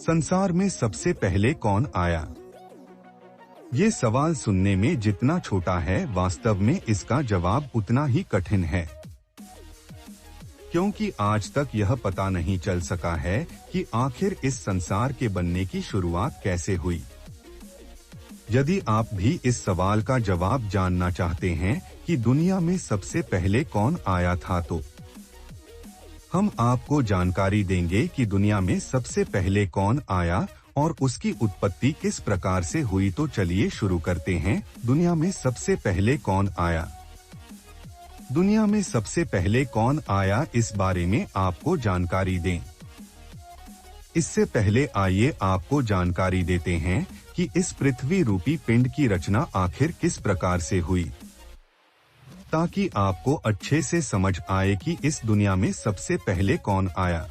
संसार में सबसे पहले कौन आया? ये सवाल सुनने में जितना छोटा है, वास्तव में इसका जवाब उतना ही कठिन है, क्योंकि आज तक यह पता नहीं चल सका है कि आखिर इस संसार के बनने की शुरुआत कैसे हुई। यदि आप भी इस सवाल का जवाब जानना चाहते हैं कि दुनिया में सबसे पहले कौन आया था, तो हम आपको जानकारी देंगे कि दुनिया में सबसे पहले कौन आया और उसकी उत्पत्ति किस प्रकार से हुई। तो चलिए शुरू करते हैं। दुनिया में सबसे पहले कौन आया? दुनिया में सबसे पहले कौन आया, इस बारे में आपको जानकारी दें। इससे पहले आइए आपको जानकारी देते हैं कि इस पृथ्वी रूपी पिंड की रचना आखिर किस प्रकार से हुई, ताकि आपको अच्छे से समझ आए कि इस दुनिया में सबसे पहले कौन आया।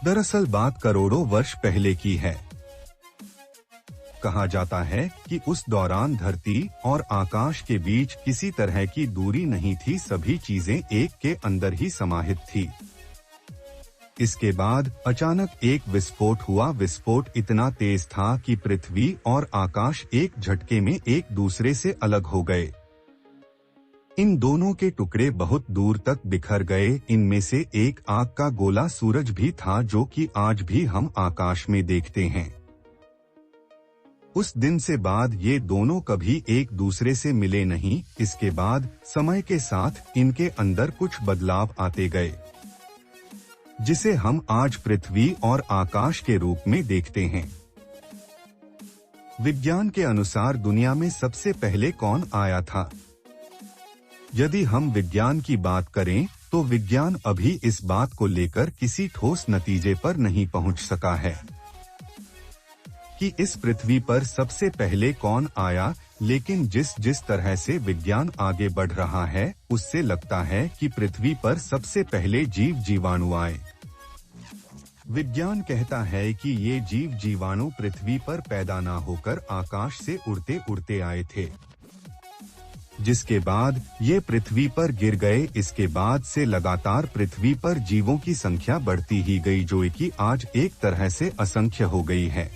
दरअसल बात करोड़ों वर्ष पहले की है। कहा जाता है कि उस दौरान धरती और आकाश के बीच किसी तरह की दूरी नहीं थी, सभी चीजें एक के अंदर ही समाहित थी। इसके बाद अचानक एक विस्फोट हुआ। विस्फोट इतना तेज था कि पृथ्वी और आकाश एक झटके में एक दूसरे से अलग हो गए। इन दोनों के टुकड़े बहुत दूर तक बिखर गए। इनमें से एक आग का गोला सूरज भी था, जो कि आज भी हम आकाश में देखते हैं। उस दिन से बाद ये दोनों कभी एक दूसरे से मिले नहीं। इसके बाद समय के साथ इनके अंदर कुछ बदलाव आते गए, जिसे हम आज पृथ्वी और आकाश के रूप में देखते हैं। विज्ञान के अनुसार दुनिया में सबसे पहले कौन आया था? यदि हम विज्ञान की बात करें तो विज्ञान अभी इस बात को लेकर किसी ठोस नतीजे पर नहीं पहुंच सका है कि इस पृथ्वी पर सबसे पहले कौन आया, लेकिन जिस तरह से विज्ञान आगे बढ़ रहा है, उससे लगता है कि पृथ्वी पर सबसे पहले जीव जीवाणु आए। विज्ञान कहता है कि ये जीव जीवाणु पृथ्वी पर पैदा न होकर आकाश से उड़ते उड़ते आए थे, जिसके बाद ये पृथ्वी पर गिर गए। इसके बाद से लगातार पृथ्वी पर जीवों की संख्या बढ़ती ही गई, जो कि आज एक तरह से असंख्य हो गई है।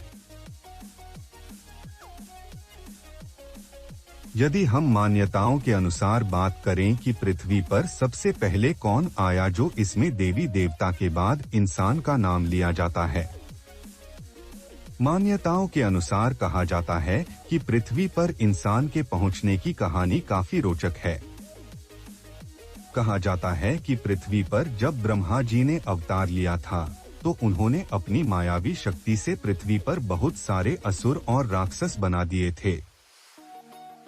यदि हम मान्यताओं के अनुसार बात करें कि पृथ्वी पर सबसे पहले कौन आया, जो इसमें देवी देवता के बाद इंसान का नाम लिया जाता है। मान्यताओं के अनुसार कहा जाता है कि पृथ्वी पर इंसान के पहुंचने की कहानी काफी रोचक है। कहा जाता है कि पृथ्वी पर जब ब्रह्मा जी ने अवतार लिया था, तो उन्होंने अपनी मायावी शक्ति से पृथ्वी पर बहुत सारे असुर और राक्षस बना दिए थे,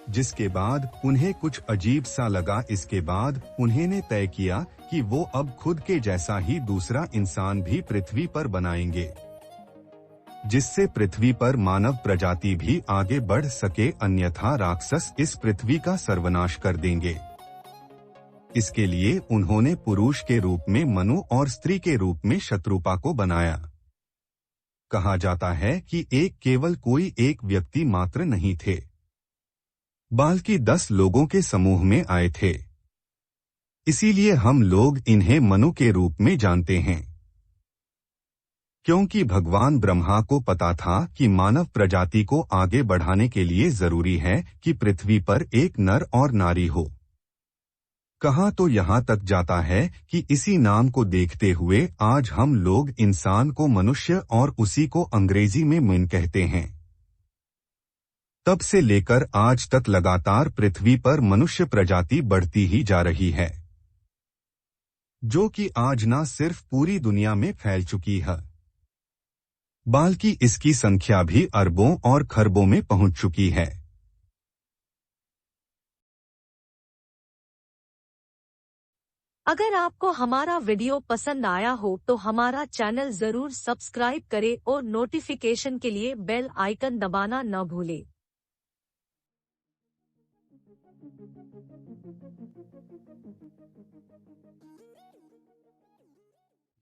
जिसके बाद उन्हें कुछ अजीब सा लगा। इसके बाद उन्होंने तय किया कि वो अब खुद के जैसा ही दूसरा इंसान भी पृथ्वी पर बनाएंगे, जिससे पृथ्वी पर मानव प्रजाति भी आगे बढ़ सके, अन्यथा राक्षस इस पृथ्वी का सर्वनाश कर देंगे। इसके लिए उन्होंने पुरुष के रूप में मनु और स्त्री के रूप में शत्रुपा को बनाया। कहा जाता है कि एक केवल कोई एक व्यक्ति मात्र नहीं थे, बल्कि 10 लोगों के समूह में आए थे। इसीलिए हम लोग इन्हें मनु के रूप में जानते हैं, क्योंकि भगवान ब्रह्मा को पता था कि मानव प्रजाति को आगे बढ़ाने के लिए जरूरी है कि पृथ्वी पर एक नर और नारी हो। कहा तो यहाँ तक जाता है कि इसी नाम को देखते हुए आज हम लोग इंसान को मनुष्य और उसी को अंग्रेजी में मैन कहते हैं। तब से लेकर आज तक लगातार पृथ्वी पर मनुष्य प्रजाति बढ़ती ही जा रही है, जो कि आज न सिर्फ पूरी दुनिया में फैल चुकी है, बल्कि इसकी संख्या भी अरबों और खरबों में पहुंच चुकी है। अगर आपको हमारा वीडियो पसंद आया हो तो हमारा चैनल जरूर सब्सक्राइब करें और नोटिफिकेशन के लिए बेल आइकन दबाना न भूलें।